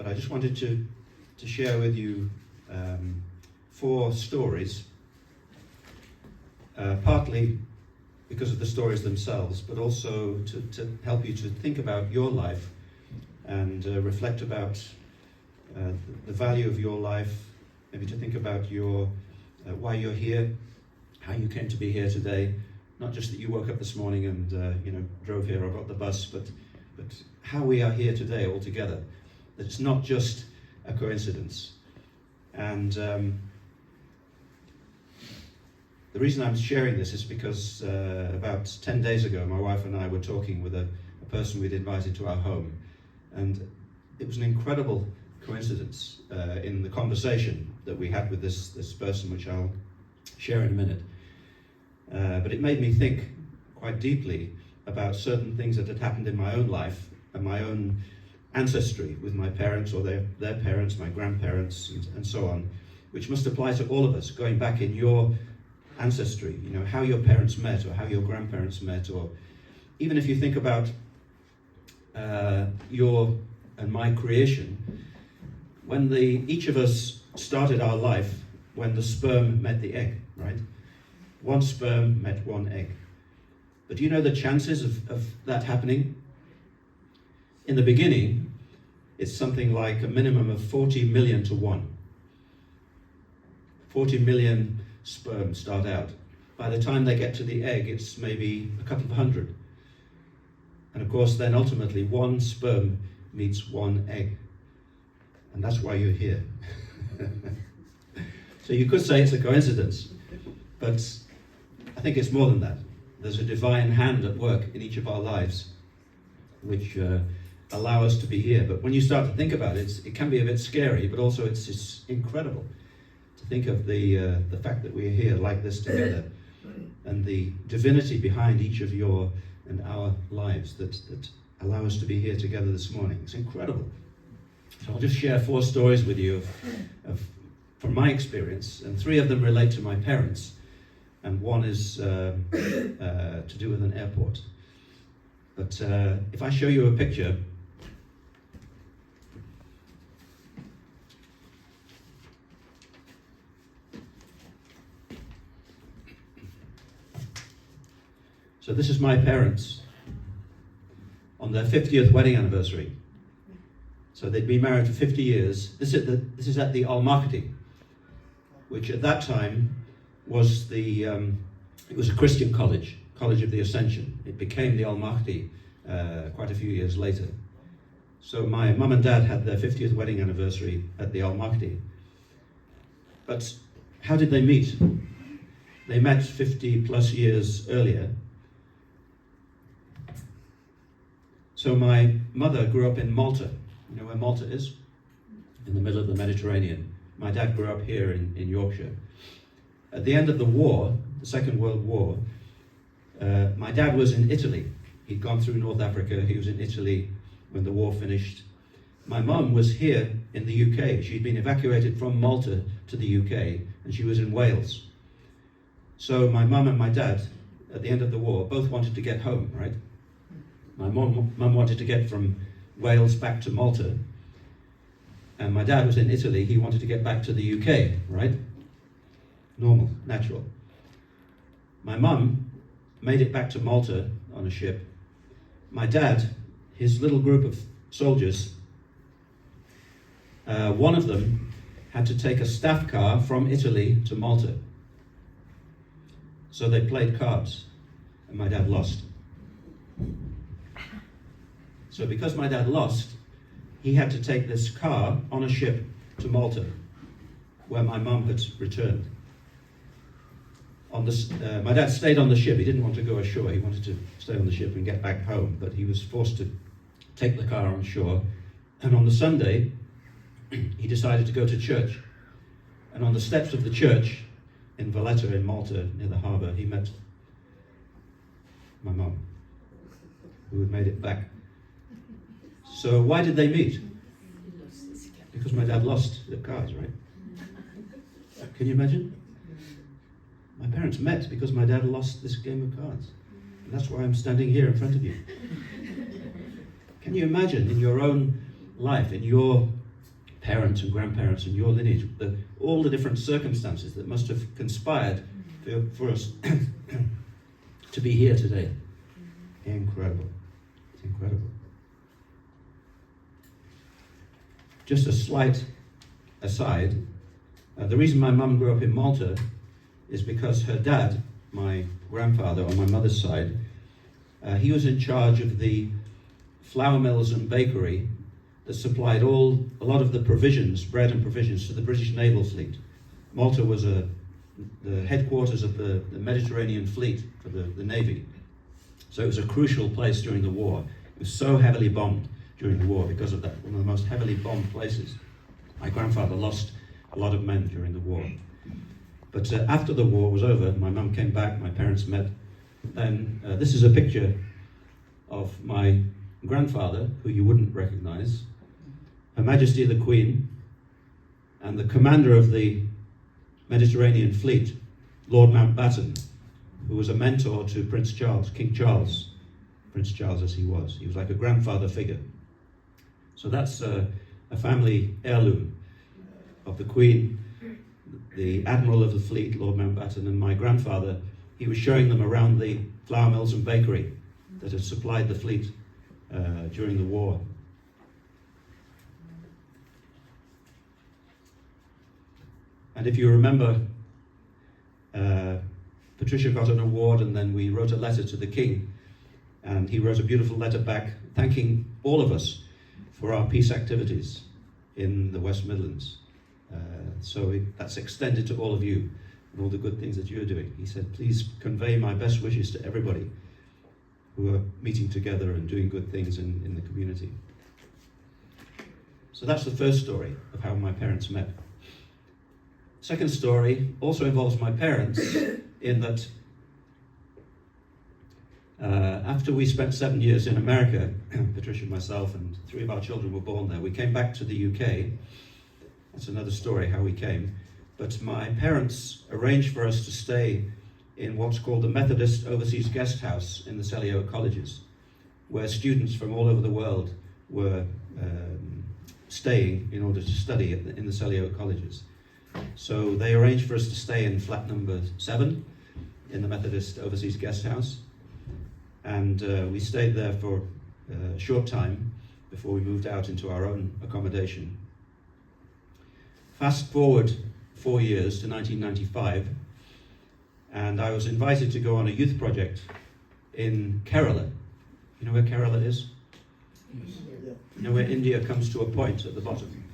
I just wanted to share with you 4 stories, partly because of the stories themselves, but also to help you to think about your life and reflect about the value of your life, maybe to think about your why you're here, how you came to be here today. Not just that you woke up this morning and drove here or got the bus, but how we are here today all together. That it's not just a coincidence. And the reason I'm sharing this is because about 10 days ago, my wife and I were talking with a person we'd invited to our home, and it was an incredible coincidence in the conversation that we had with this person, which I'll share in a minute. But it made me think quite deeply about certain things that had happened in my own life and my own ancestry with my parents or their parents, my grandparents, and so on, which must apply to all of us, going back in your ancestry, how your parents met or how your grandparents met, or even if you think about your and my creation, when each of us started our life, when the sperm met the egg, right? One sperm met one egg. But do you know the chances of that happening? In the beginning, it's something like a minimum of 40 million to 1. 40 million sperm start out. By the time they get to the egg, it's maybe a couple of hundred. And of course, then ultimately, one sperm meets one egg. And that's why you're here. So you could say it's a coincidence, but I think it's more than that. There's a divine hand at work in each of our lives, which allow us to be here. But when you start to think about it, it can be a bit scary, but also it's incredible to think of the fact that we're here like this together, and the divinity behind each of your and our lives that allow us to be here together this morning. It's incredible. So I'll just share 4 stories with you from my experience, and 3 of them relate to my parents, and 1 is to do with an airport. But if I show you a picture, so this is my parents on their 50th wedding anniversary. So they'd been married for 50 years. This is at the Earle Marketing, which at that time was it was a Christian college of the Ascension. It became the Earle Marketing quite a few years later. So my mum and dad had their 50th wedding anniversary at the Earle Marketing. But how did they meet? They met 50 plus years earlier. So my mother grew up in Malta. You know where Malta is? In the middle of the Mediterranean. My dad grew up here in Yorkshire. At the end of the war, the Second World War, my dad was in Italy. He'd gone through North Africa. He was in Italy when the war finished. My mum was here in the UK. She'd been evacuated from Malta to the UK, and she was in Wales. So my mum and my dad, at the end of the war, both wanted to get home, right? My mum wanted to get from Wales back to Malta, and my dad was in Italy. He wanted to get back to the UK, right? Normal, natural. My mum made it back to Malta on a ship. My dad, his little group of soldiers, one of them had to take a staff car from Italy to Malta. So they played cards, and my dad lost. So because my dad lost, he had to take this car on a ship to Malta, where my mum had returned. My dad stayed on the ship. He didn't want to go ashore. He wanted to stay on the ship and get back home, but he was forced to take the car on shore. And on the Sunday, he decided to go to church. And on the steps of the church in Valletta in Malta, near the harbour, he met my mum, who had made it back. So why did they meet? Because my dad lost the cards, right? Can you imagine? My parents met because my dad lost this game of cards. And that's why I'm standing here in front of you. Can you imagine in your own life, in your parents and grandparents and your lineage, all the different circumstances that must have conspired for us to be here today. Incredible. It's incredible. Just a slight aside, the reason my mum grew up in Malta is because her dad, my grandfather on my mother's side, he was in charge of the flour mills and bakery that supplied a lot of the provisions, bread and provisions, to the British naval fleet. Malta was the headquarters of the Mediterranean fleet for the Navy. So it was a crucial place during the war. It was so heavily bombed during the war because of that, one of the most heavily bombed places. My grandfather lost a lot of men during the war. But after the war was over, my mum came back, my parents met, and this is a picture of my grandfather, who you wouldn't recognize, Her Majesty the Queen, and the commander of the Mediterranean fleet, Lord Mountbatten, who was a mentor to Prince Charles, King Charles, Prince Charles as he was. He was like a grandfather figure. So that's a family heirloom of the Queen, the Admiral of the fleet, Lord Mountbatten, and my grandfather. He was showing them around the flour mills and bakery that had supplied the fleet during the war. And if you remember, Patricia got an award, and then we wrote a letter to the King, and he wrote a beautiful letter back thanking all of us for our peace activities in the West Midlands. That's extended to all of you and all the good things that you're doing. He said, please convey my best wishes to everybody who are meeting together and doing good things in the community. So that's the first story of how my parents met. Second story also involves my parents in that after we spent 7 years in America, Patricia, myself, and 3 of our children were born there, we came back to the UK. That's another story, how we came. But my parents arranged for us to stay in what's called the Methodist Overseas Guest House in the Celio colleges, where students from all over the world were staying in order to study in the Celio colleges. So they arranged for us to stay in flat number 7 in the Methodist Overseas Guest House. And we stayed there for a short time before we moved out into our own accommodation. Fast forward 4 years to 1995, and I was invited to go on a youth project in Kerala. You know where Kerala is? You know where India comes to a point at the bottom,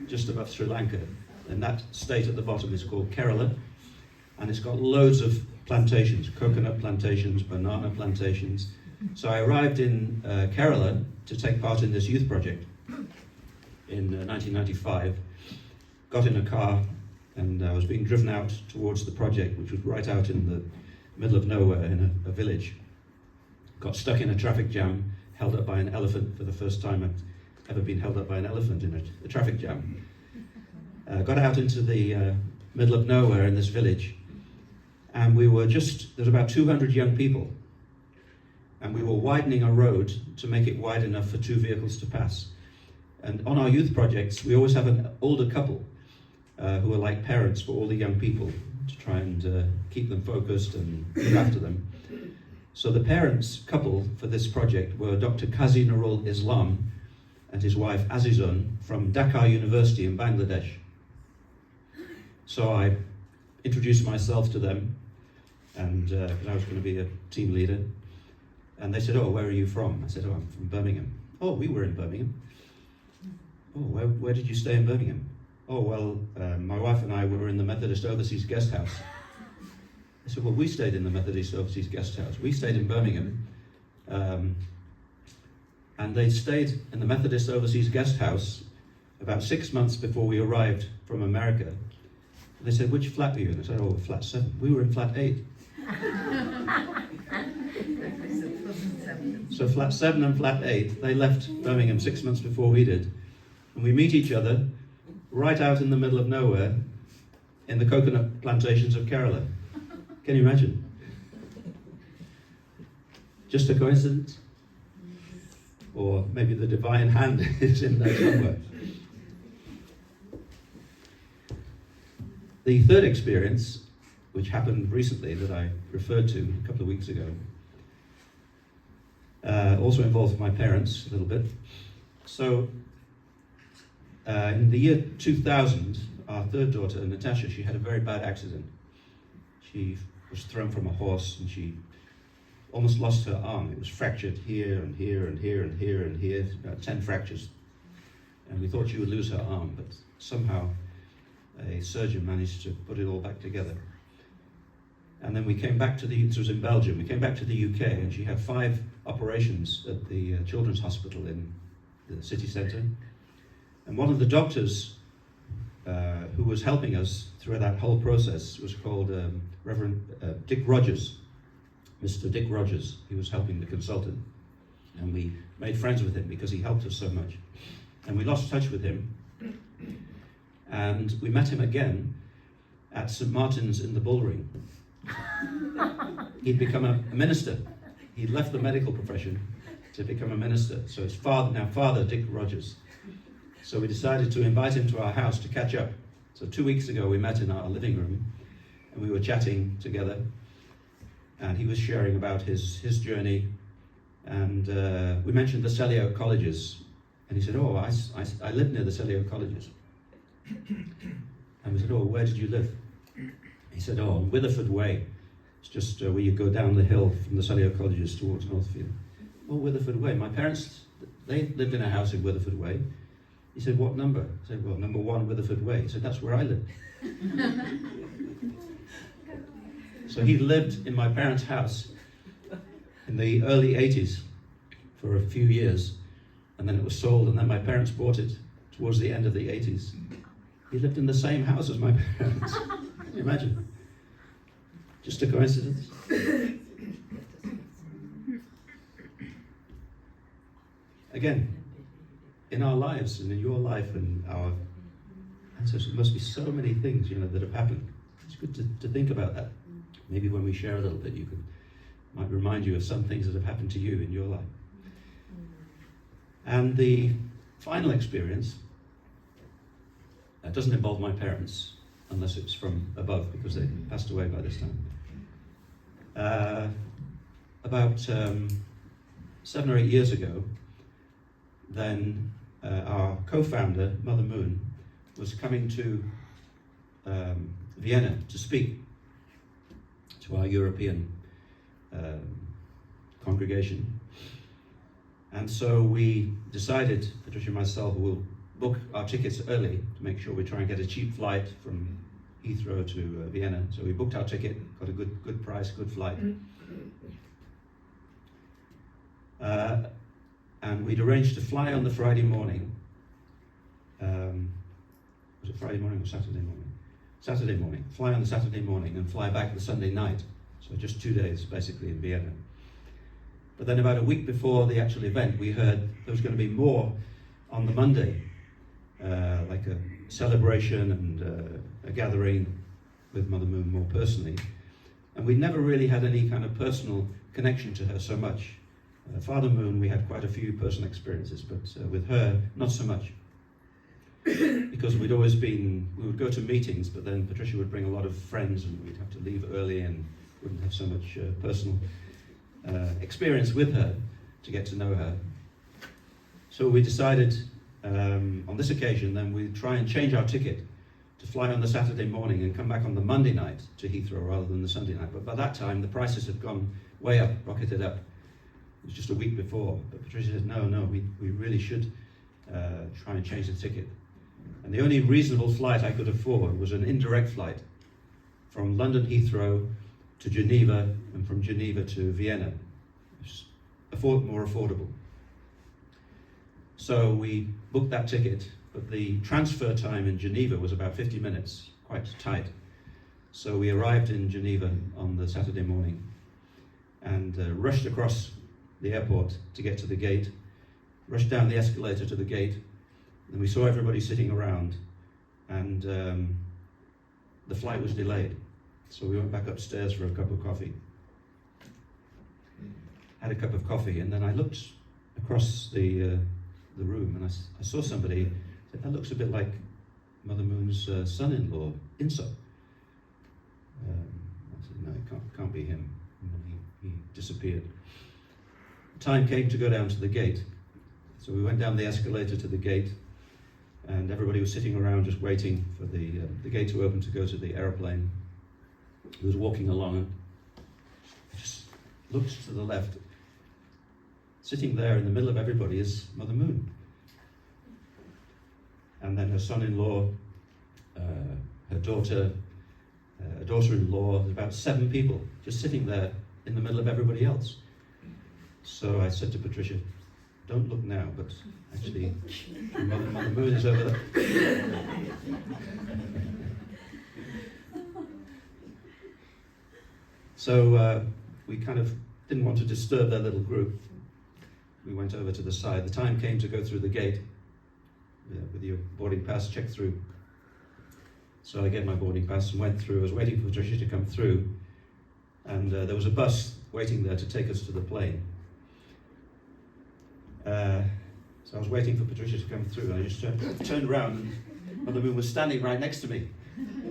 just above Sri Lanka, and that state at the bottom is called Kerala, and it's got loads of plantations, coconut plantations, banana plantations. So I arrived in Kerala to take part in this youth project in 1995, got in a car, and I was being driven out towards the project, which was right out in the middle of nowhere in a village. Got stuck in a traffic jam, held up by an elephant for the first time I'd ever been held up by an elephant in a traffic jam. Got out into the middle of nowhere in this village, and there's about 200 young people, and we were widening a road to make it wide enough for 2 vehicles to pass. And on our youth projects, we always have an older couple who are like parents for all the young people to try and keep them focused and look after them. So the parents couple for this project were Dr. Qazi Nurul Islam and his wife Azizun from Dhaka University in Bangladesh. So I introduced myself to them, and I was going to be a team leader. And they said, "Oh, where are you from?" I said, "Oh, I'm from Birmingham." "Oh, we were in Birmingham." "Oh, where did you stay in Birmingham?" "Oh, well, my wife and I were in the Methodist Overseas Guest House." I said, "Well, we stayed in the Methodist Overseas Guest House. We stayed in Birmingham." And they stayed in the Methodist Overseas Guest House about 6 months before we arrived from America. They said, "Which flat were you in?" I said, "Oh, flat 7. We were in flat 8. So flat 7 and flat 8, they left Birmingham 6 months before we did. And we meet each other right out in the middle of nowhere in the coconut plantations of Kerala. Can you imagine? Just a coincidence? Or maybe the divine hand is in there somewhere. The third experience, which happened recently that I referred to a couple of weeks ago, also involved my parents a little bit. So in the year 2000, our third daughter, Natasha, she had a very bad accident. She was thrown from a horse and she almost lost her arm. It was fractured here and here and here and here and here, about 10 fractures. And we thought she would lose her arm, but somehow a surgeon managed to put it all back together. And then we came back to this was in Belgium, we came back to the UK, and she had 5 operations at the Children's Hospital in the city centre. And one of the doctors who was helping us through that whole process was called Reverend Dick Rogers, Mr. Dick Rogers. He was helping the consultant. And we made friends with him because he helped us so much. And we lost touch with him. And we met him again at St. Martin's in the Bullring. He'd become a minister. He'd left the medical profession to become a minister. So his father, Dick Rogers. So we decided to invite him to our house to catch up. So 2 weeks ago we met in our living room and we were chatting together, and he was sharing about his journey, and we mentioned the Celio colleges, and he said, oh, I live near the Celio colleges. And we said, oh, where did you live? He said, oh, on Witherford Way. It's just where you go down the hill from the Celio colleges towards Northfield. Oh, Witherford Way. My parents, they lived in a house in Witherford Way. He said, what number? I said, well, number 1 Witherford Way. He said, that's where I live. So he lived in my parents' house in the early 80s for a few years, and then it was sold, and then my parents bought it towards the end of the 80s. He lived in the same house as my parents. Can you imagine? Just a coincidence? Again, in our lives and in your life and our ancestors, there must be so many things, that have happened. It's good to think about that. Maybe when we share a little bit, might remind you of some things that have happened to you in your life. And the final experience doesn't involve my parents, unless it's from above, because they passed away by this time. About 7 or 8 years ago, then our co-founder, Mother Moon, was coming to Vienna to speak to our European congregation. And so we decided, Patricia and myself, we'll book our tickets early to make sure we try and get a cheap flight from Heathrow to Vienna. So we booked our ticket, got a good price, good flight. And we'd arranged to fly on the Friday morning. Was it Friday morning or Saturday morning? Saturday morning. Fly on the Saturday morning and fly back the Sunday night. So just 2 days basically in Vienna. But then about a week before the actual event, we heard there was going to be more on the Monday, like a celebration and a gathering with Mother Moon more personally. And we never really had any kind of personal connection to her so much. Father Moon, we had quite a few personal experiences, but with her, not so much. Because we would go to meetings, but then Patricia would bring a lot of friends and we'd have to leave early and wouldn't have so much personal experience with her to get to know her. So we decided on this occasion then we'd try and change our ticket to fly on the Saturday morning and come back on the Monday night to Heathrow rather than the Sunday night. But by that time the prices had gone way up, rocketed up. It was just a week before, but Patricia said, no, we really should try and change the ticket. And the only reasonable flight I could afford was an indirect flight from London Heathrow to Geneva, and from Geneva to Vienna. It was more affordable. So we booked that ticket, but the transfer time in Geneva was about 50 minutes, quite tight. So we arrived in Geneva on the Saturday morning and rushed across the airport to get to the gate, rushed down the escalator to the gate, and we saw everybody sitting around, and the flight was delayed. So we went back upstairs for a cup of coffee. Had a cup of coffee, and then I looked across the room, and I saw somebody. Said, that looks a bit like Mother Moon's son-in-law, Inso. I said, no, it can't be him. And then he disappeared. The time came to go down to the gate. So we went down the escalator to the gate, and everybody was sitting around just waiting for the gate to open to go to the aeroplane. He was walking along, and I just looked to the left. Sitting there in the middle of everybody is Mother Moon. And then her son-in-law, her daughter, a daughter-in-law, about 7 people just sitting there in the middle of everybody else. So I said to Patricia, don't look now, but actually Mother Moon is over there. So we kind of didn't want to disturb their little group. We went over to the side. The time came to go through the gate with your boarding pass, check through. So I gave my boarding pass and went through. I was waiting for Patricia to come through, and there was a bus waiting there to take us to the plane. So I was waiting for Patricia to come through, and I just turned around, and Mother Moon was standing right next to me.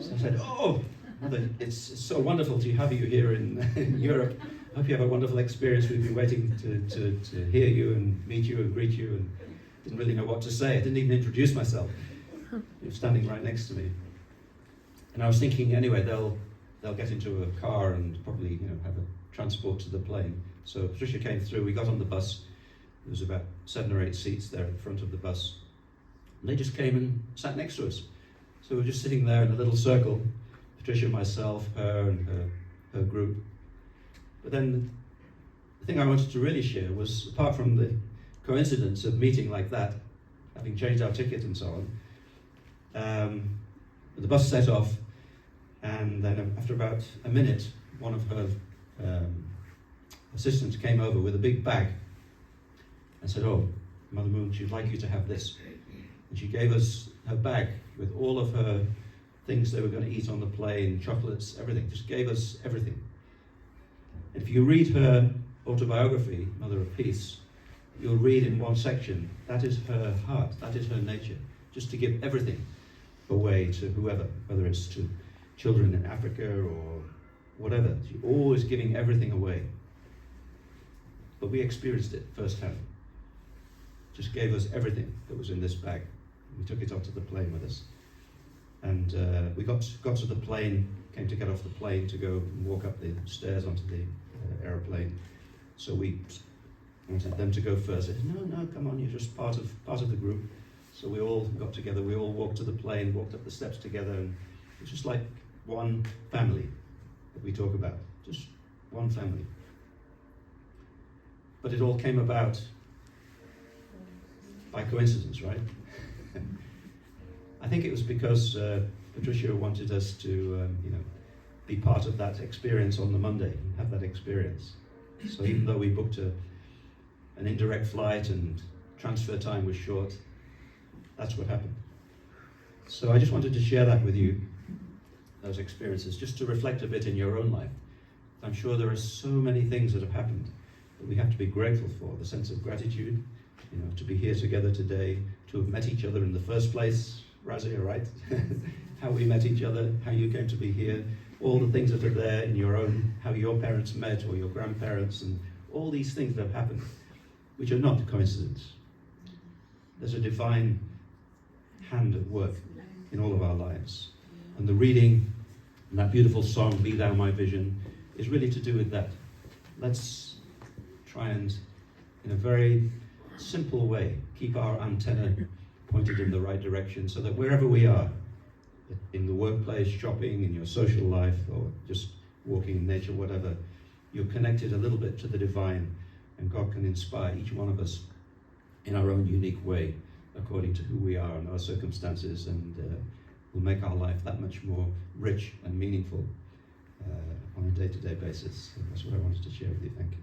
So I said, "Oh, Mother, it's so wonderful to have you here in Europe. I hope you have a wonderful experience. We've been waiting to hear you and meet you and greet you, and didn't really know what to say. I didn't even introduce myself. You were standing right next to me." And I was thinking, anyway, they'll get into a car and probably have a transport to the plane. So Patricia came through. We got on the bus. There was about 7 or 8 seats there in front of the bus. And they just came and sat next to us. So we were just sitting there in a little circle. Patricia, myself, her, and her group. But then the thing I wanted to really share was, apart from the coincidence of meeting like that, having changed our ticket and so on, the bus set off, and then after about a minute, one of her assistants came over with a big bag and said, "Oh, Mother Moon, she'd like you to have this." And she gave us her bag with all of her things they were going to eat on the plane, chocolates, everything, just gave us everything. And if you read her autobiography, Mother of Peace, you'll read in one section, that is her heart, that is her nature, just to give everything away to whoever, whether it's to children in Africa or whatever. She's always giving everything away. But we experienced it firsthand. Just gave us everything that was in this bag. We took it onto the plane with us. And we got to the plane, came to get off the plane to go and walk up the stairs onto the aeroplane. So we wanted them to go first. I said, no, come on, you're just part of the group. So we all got together, we all walked to the plane, walked up the steps together, and it's just like one family that we talk about, just one family. But it all came about by coincidence, right? I think it was because Patricia wanted us to, be part of that experience on the Monday, have that experience. So even though we booked an indirect flight and transfer time was short, that's what happened. So I just wanted to share that with you, those experiences, just to reflect a bit in your own life. I'm sure there are so many things that have happened that we have to be grateful for. The sense of gratitude, to be here together today, to have met each other in the first place, Razia, right? How we met each other, how you came to be here, all the things that are there in your own, how your parents met or your grandparents, and all these things that have happened, which are not coincidence. There's a divine hand at work in all of our lives. And the reading and that beautiful song, Be Thou My Vision, is really to do with that. Let's try and, in a very simple way, keep our antenna pointed in the right direction so that wherever we are, in the workplace, shopping, in your social life, or just walking in nature, whatever, you're connected a little bit to the divine, and God can inspire each one of us in our own unique way, according to who we are and our circumstances, and will make our life that much more rich and meaningful on a day-to-day basis. So that's what I wanted to share with you. Thank you.